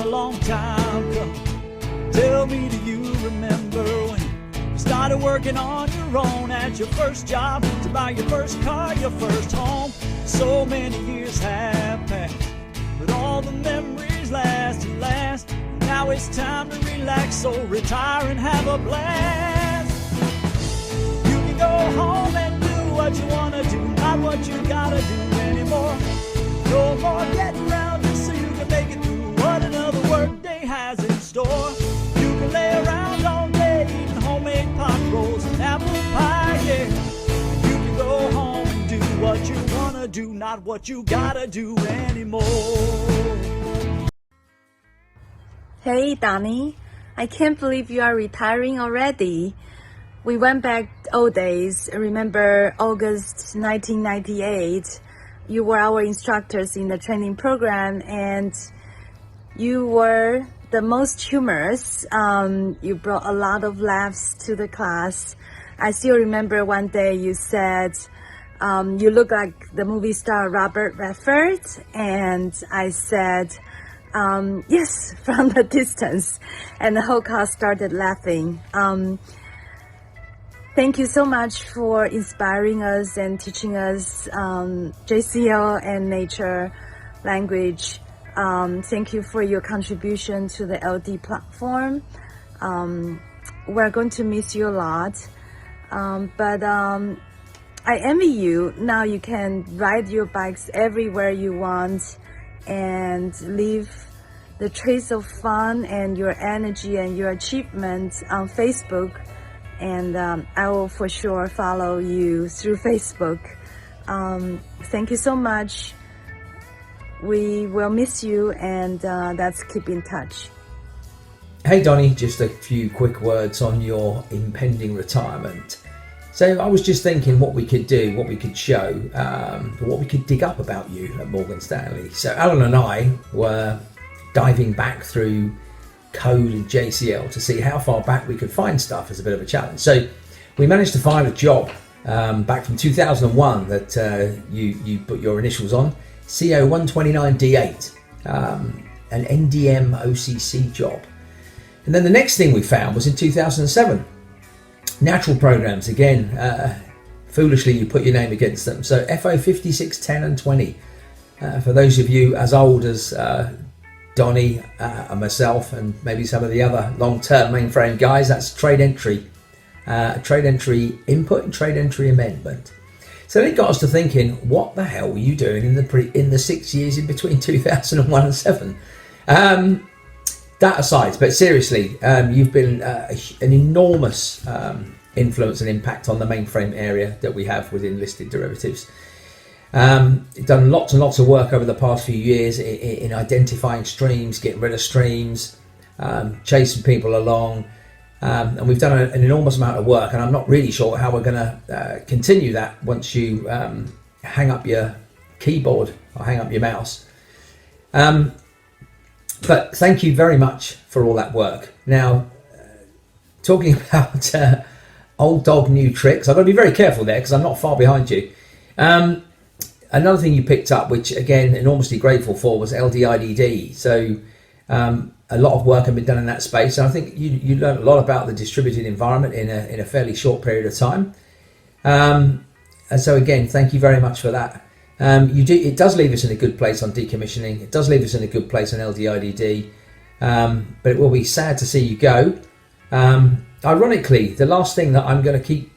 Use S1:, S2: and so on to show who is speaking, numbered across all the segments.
S1: a long time coming. Tell me, do you remember when you started working on your own at your first job, to buy your first car, your first home? So many years have passed, but all the memories last and last. Now it's time to relax, so retire and have a blast. You can go home and do what you wanna do, not what you gotta do anymore. No more getting around just so you can make it through what another work day has in store. You can lay around all day eating homemade pot rolls and apple pie, yeah. You can go home and do what you wanna do, not what you gotta do anymore.
S2: Hey, Donnie. I can't believe you are retiring already. We went back old days. Remember August 1998? You were our instructors in the training program, and you were the most humorous. You brought a lot of laughs to the class. I still remember one day you said, you look like the movie star Robert Redford, and I said, yes, from the distance, and the whole class started laughing. Thank you so much for inspiring us and teaching us JCL and nature language. Thank you for your contribution to the LD platform. We're going to miss you a lot, but I envy you. Now you can ride your bikes everywhere you want and leave the trace of fun and your energy and your achievements on Facebook. And I will for sure follow you through Facebook. Thank you so much. We will miss you, and let's keep in touch.
S3: Hey Donnie, just a few quick words on your impending retirement. So I was just thinking what we could do, what we could show, what we could dig up about you at Morgan Stanley. So Alan and I were diving back through code and JCL to see how far back we could find stuff as a bit of a challenge. So we managed to find a job back from 2001 that you put your initials on, CO 129D8, an NDM OCC job. And then the next thing we found was in 2007, natural programs. Again, foolishly you put your name against them. So FO 56, 10 and 20. For those of you as old as Donnie and myself, and maybe some of the other long-term mainframe guys, that's trade entry input and trade entry amendment. So it got us to thinking, what the hell were you doing in the 6 years in between 2001 and 7? That aside, but seriously, you've been an enormous influence and impact on the mainframe area that we have within listed derivatives. You've done lots and lots of work over the past few years in identifying streams, getting rid of streams, chasing people along, and we've done an enormous amount of work, and I'm not really sure how we're going to continue that once you hang up your keyboard or hang up your mouse. But thank you very much for all that work. Now, talking about old dog, new tricks, I've got to be very careful there because I'm not far behind you. Another thing you picked up, which again, enormously grateful for, was LDIDD. So a lot of work had been done in that space. And I think you learned a lot about the distributed environment in a fairly short period of time. And so again, thank you very much for that. It does leave us in a good place on decommissioning. It does leave us in a good place on LDIDD. But it will be sad to see you go. Ironically, the last thing that I'm going to keep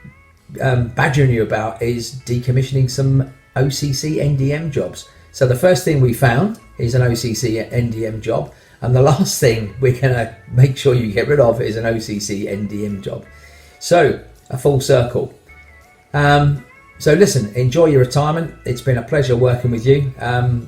S3: badgering you about is decommissioning some OCC NDM jobs. So the first thing we found is an OCC NDM job, and the last thing we're going to make sure you get rid of is an OCC NDM job. So a full circle. So listen, enjoy your retirement. It's been a pleasure working with you. And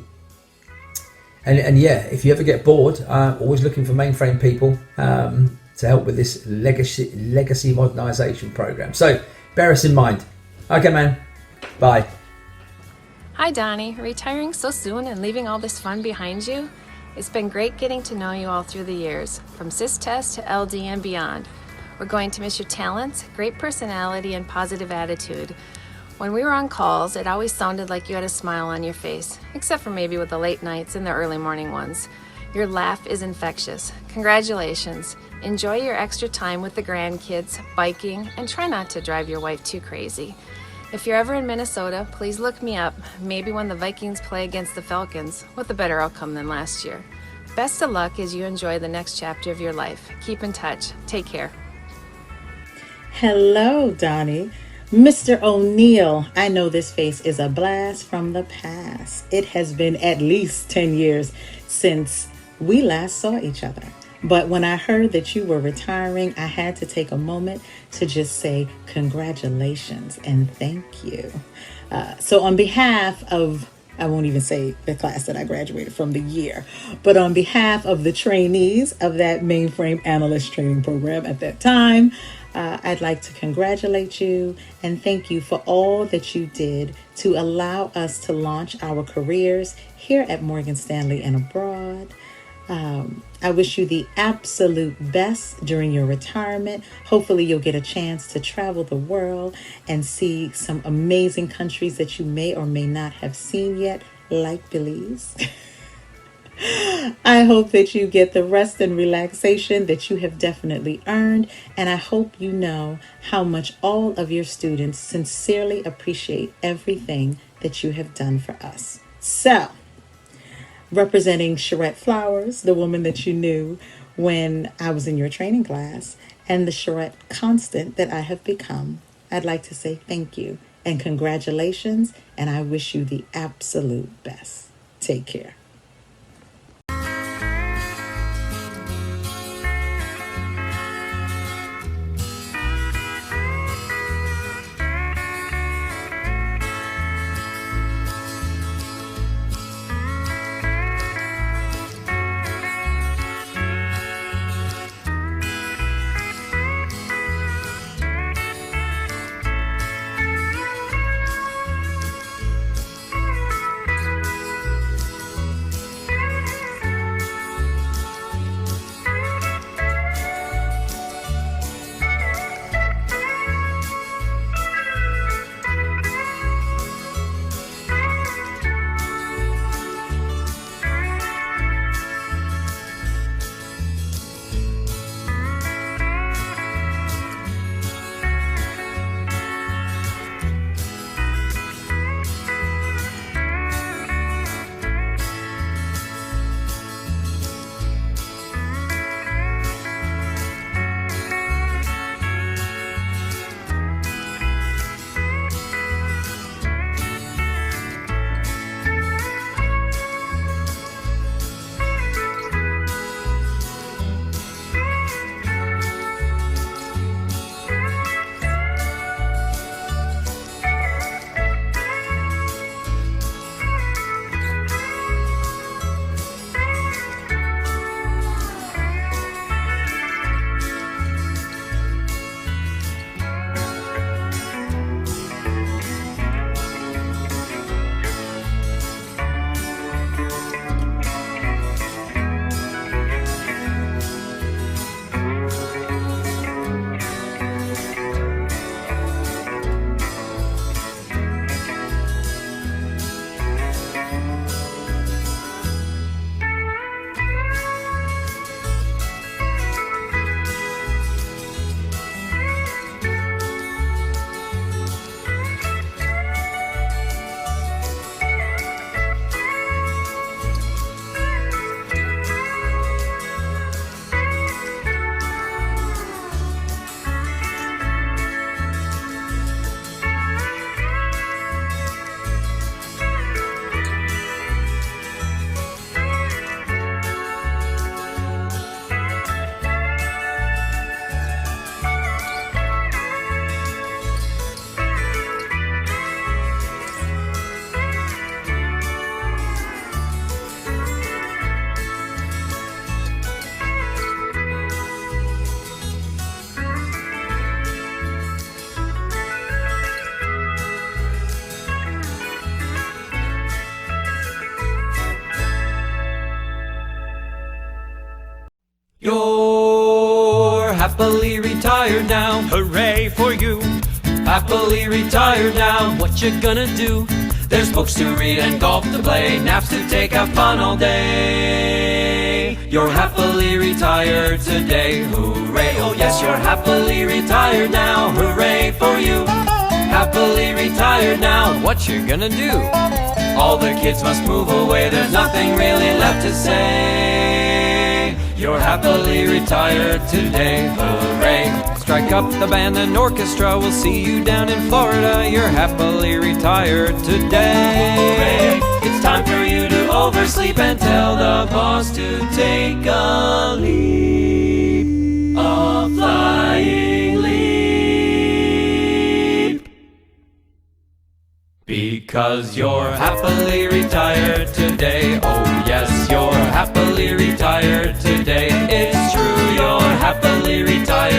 S3: yeah, if you ever get bored, always looking for mainframe people to help with this legacy modernization program. So bear us in mind. Okay, man. Bye.
S4: Hi, Donnie. Retiring so soon and leaving all this fun behind you? It's been great getting to know you all through the years, from SysTest to LD and beyond. We're going to miss your talents, great personality, and positive attitude. When we were on calls, it always sounded like you had a smile on your face, except for maybe with the late nights and the early morning ones. Your laugh is infectious. Congratulations. Enjoy your extra time with the grandkids, biking, and try not to drive your wife too crazy. If you're ever in Minnesota, please look me up, maybe when the Vikings play against the Falcons, with a better outcome than last year. Best of luck as you enjoy the next chapter of your life. Keep in touch. Take care.
S5: Hello, Donnie. Mr. O'Neal, I know this face is a blast from the past. It has been at least 10 years since we last saw each other. But when I heard that you were retiring, I had to take a moment to just say congratulations and thank you. So on behalf of, I won't even say the class that I graduated from, the year, but on behalf of the trainees of that mainframe analyst training program at that time, I'd like to congratulate you and thank you for all that you did to allow us to launch our careers here at Morgan Stanley and abroad. I wish you the absolute best during your retirement. Hopefully you'll get a chance to travel the world and see some amazing countries that you may or may not have seen yet, like Belize. I hope that you get the rest and relaxation that you have definitely earned, and I hope you know how much all of your students sincerely appreciate everything that you have done for us. So, representing Sherette Flowers, the woman that you knew when I was in your training class, and the Sherette constant that I have become, I'd like to say thank you and congratulations, and I wish you the absolute best. Take care.
S1: You're happily retired now. Hooray for you. Happily retired now. What you gonna do?
S6: There's books to read and golf to play, naps to take, have fun all day. You're happily retired today, hooray. Oh yes, you're happily retired now, hooray for you. Happily retired now, what you gonna do? All the kids must move away, there's nothing really left to say. You're happily retired today, hooray. Strike up the band and orchestra, we'll see you down in Florida. You're happily retired today. It's time for you to oversleep and tell the boss to take a leap, a flying leap. Because you're happily retired today. Oh yes, you're happily retired today. It's true, you're happily retired